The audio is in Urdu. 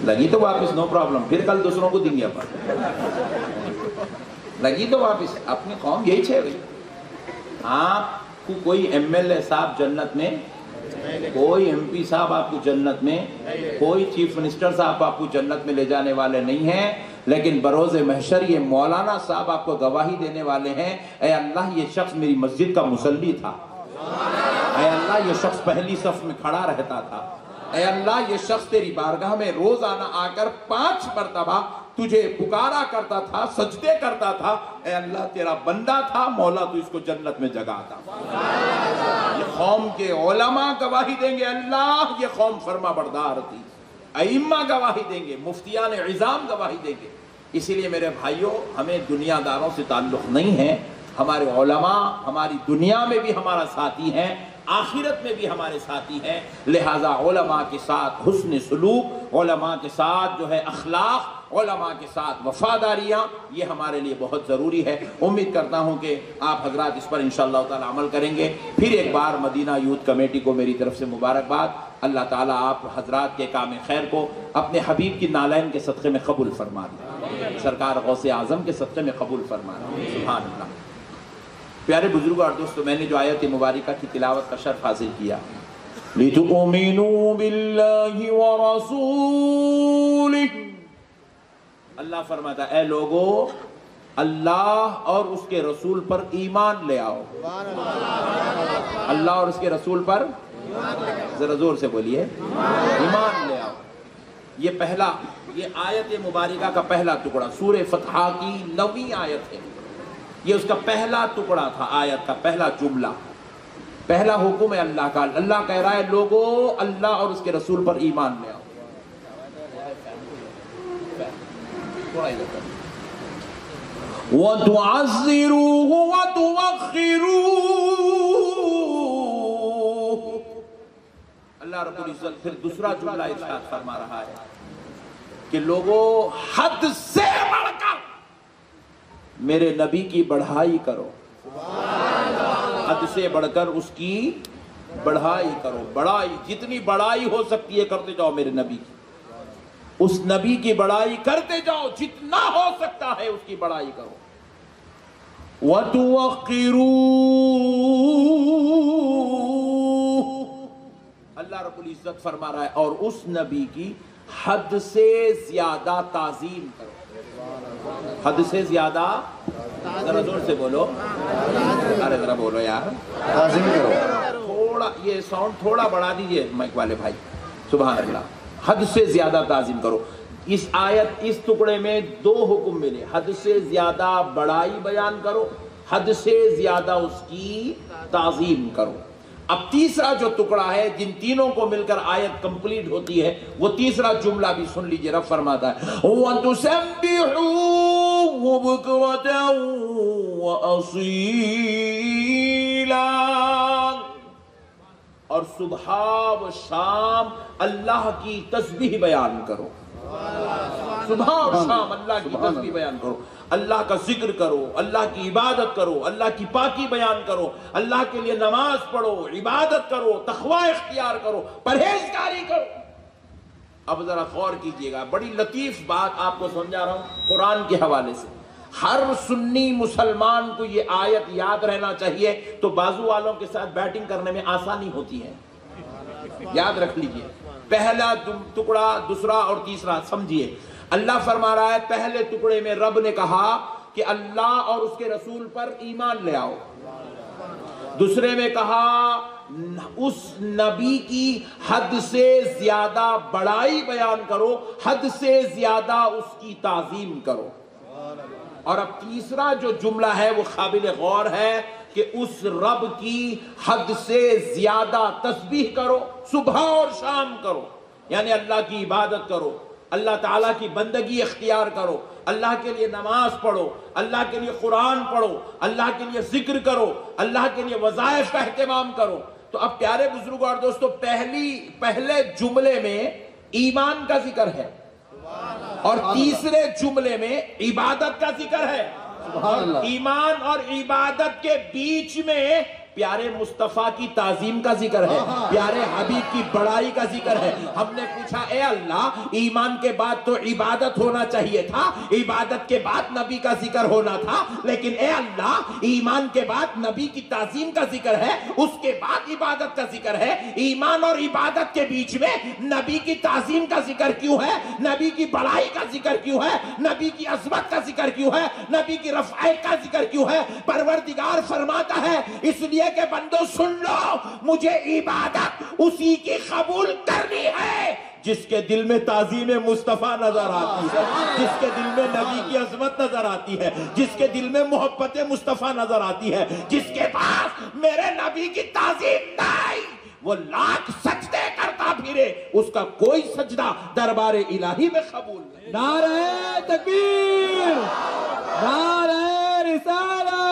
لگی تو واپس نو پرابلم، پھر کل دوسروں کو دیں گے اپن، لگی تو واپس، اپنی قوم یہی چھے بھائی. آپ کو کوئی ایم ایل اے صاحب جنت میں، کوئی ایم پی صاحب آپ کو جنت میں، کوئی چیف منسٹر صاحب آپ کو جنت میں لے جانے والے نہیں ہیں، لیکن بروز محشر یہ مولانا صاحب آپ کو گواہی دینے والے ہیں، اے اللہ یہ شخص میری مسجد کا مصلی تھا، اے اللہ یہ شخص پہلی صف میں کھڑا رہتا تھا، اے اللہ یہ شخص تیری بارگاہ میں روزانہ آ کر 5 مرتبہ تجھے پکارا کرتا تھا، سجدے کرتا تھا، اے اللہ تیرا بندہ تھا، مولا تو اس کو جنت میں جگہ عطا فرما. یہ قوم کے علماء گواہی دیں گے اللہ یہ قوم فرما بردار تھی، ائمہ گواہی دیں گے، مفتیان عظام گواہی دیں گے. اسی لیے میرے بھائیوں ہمیں دنیا داروں سے تعلق نہیں ہے، ہمارے علماء ہماری دنیا میں بھی ہمارا ساتھی ہیں، آخرت میں بھی ہمارے ساتھی ہیں، لہٰذا علماء کے ساتھ حسن سلوک، علماء کے ساتھ جو ہے اخلاق، علماء کے ساتھ وفاداریاں، یہ ہمارے لیے بہت ضروری ہے. امید کرتا ہوں کہ آپ حضرات اس پر انشاءاللہ تعالی عمل کریں گے. پھر ایک بار مدینہ یوتھ کمیٹی کو میری طرف سے مبارکباد. اللہ تعالیٰ آپ حضرات کے کام خیر کو اپنے حبیب کی نالین کے صدقے میں قبول فرما دیں، سرکار غوث اعظم کے صدقے میں قبول فرما دیں. سبحان اللہ. پیارے بزرگوں اور دوستوں، میں نے جو آیت مبارکہ کی تلاوت کا شرف حاصل کیا، لِتُؤْمِنُوا بِاللَّهِ وَرَسُولِهِ، اللہ فرماتا ہے اے لوگو اللہ اور اس کے رسول پر ایمان لے آؤ. اللہ اور اس کے رسول پر ذرا زور سے بولیے، ایمان لے آؤ. یہ پہلا، یہ آیت مبارکہ کا پہلا ٹکڑا سورہ فتح کی 9ویں آیت ہے. یہ اس کا پہلا ٹکڑا تھا، آیت کا پہلا جملہ، پہلا حکم ہے اللہ کا. اللہ کہہ رہا ہے لوگو اللہ اور اس کے رسول پر ایمان لے آؤ. وَتُعَزِّرُوهُ وَتُوَقِّرُوهُ. اللہ رب العزت پھر دوسرا جملہ ارشاد فرما رہا ہے کہ لوگو حد سے بڑھ کر میرے نبی کی بڑھائی کرو، حد سے بڑھ کر اس کی بڑھائی کرو. بڑھائی جتنی بڑھائی ہو سکتی ہے کرتے جاؤ میرے نبی کی، اس نبی کی بڑھائی کرتے جاؤ، جتنا ہو سکتا ہے اس کی بڑھائی کرو. وَتُوَقِّرُوهُ، اللہ رب العزت فرما رہا ہے اور اس نبی کی حد سے زیادہ تعظیم کرو. حد سے زیادہ، ذرا زور سے بولو، ارے ذرا بولو یار، تعظیم کرو. تھوڑا یہ ساؤنڈ تھوڑا بڑھا دیجئے مائک والے بھائی. سبحان اللہ. حد سے زیادہ تعظیم کرو. اس آیت، اس ٹکڑے میں 2 حکم ملے، حد سے زیادہ بڑائی بیان کرو، حد سے زیادہ اس کی تعظیم کرو. اب تیسرا جو ٹکڑا ہے جن تینوں کو مل کر آیت کمپلیٹ ہوتی ہے، وہ تیسرا جملہ بھی سن لیجئے. رب فرماتا ہے وَتُسَبِّحُوهُ بُكْرَةً وَأَصِيلًا، اور صبح و شام اللہ کی تسبیح بیان کرو. صبح اور شام اللہ کی تسبیح بیان کرو، اللہ کا ذکر کرو، اللہ کی عبادت کرو، اللہ کی پاکی بیان کرو، اللہ کے لیے نماز پڑھو، عبادت کرو، تقوی اختیار کرو، پرہیزگاری کرو. اب ذرا غور کیجئے گا، بڑی لطیف بات آپ کو سمجھا رہا ہوں قرآن کے حوالے سے. ہر سنی مسلمان کو یہ آیت یاد رہنا چاہیے تو بازو والوں کے ساتھ بیٹنگ کرنے میں آسانی ہوتی ہے. یاد رکھ لیجئے، پہلا ٹکڑا، دوسرا اور تیسرا سمجھیے. اللہ فرما رہا ہے پہلے ٹکڑے میں رب نے کہا کہ اللہ اور اس کے رسول پر ایمان لے آؤ. دوسرے میں کہا اس نبی کی حد سے زیادہ بڑائی بیان کرو، حد سے زیادہ اس کی تعظیم کرو. اور اب تیسرا جو جملہ ہے وہ قابل غور ہے کہ اس رب کی حد سے زیادہ تسبیح کرو، صبح اور شام کرو. یعنی اللہ کی عبادت کرو، اللہ تعالیٰ کی بندگی اختیار کرو، اللہ کے لیے نماز پڑھو، اللہ کے لیے قرآن پڑھو، اللہ کے لیے ذکر کرو، اللہ کے لیے وظائف کا اہتمام کرو. تو اب پیارے بزرگوں اور دوستو، پہلے جملے میں ایمان کا ذکر ہے اور تیسرے جملے میں عبادت کا ذکر ہے. ایمان اور عبادت کے بیچ میں پیارے مصطفیٰ کی تعظیم کا ذکر ہے، پیارے حبیب کی بڑائی کا ذکر ہے۔ ہم نے پوچھا اے اللہ ایمان کے بعد تو عبادت ہونا چاہیے تھا، عبادت کے بعد نبی کا ذکر ہونا تھا، لیکن اے اللہ ایمان کے بعد نبی کی تعظیم کا ذکر ہے، اس کے بعد عبادت کا ذکر ہے، ایمان اور عبادت کے بیچ میں نبی کی تعظیم کا ذکر کیوں ہے؟ نبی کی بڑائی کا ذکر کیوں ہے؟ نبی کی عظمت کا ذکر کیوں ہے؟ نبی کی رفعت کا ذکر کیوں ہے؟ پروردگار فرماتا ہے اس لیے کہ بندو سن لو، مجھے عبادت اسی کی قبول کرنی ہے جس کے دل میں تعظیم مصطفیٰ نظر آتی ہے، جس کے دل میں نبی کی عظمت نظر آتی ہے، جس کے دل میں محبت مصطفیٰ نظر آتی ہے، جس کے پاس میرے نبی کی تعظیم نہیں، وہ لاکھ سجدے کرتا پھرے، اس کا کوئی سجدہ دربار الہی میں قبول نہیں۔ نعرہ تکبیر، نعرہ رسالت۔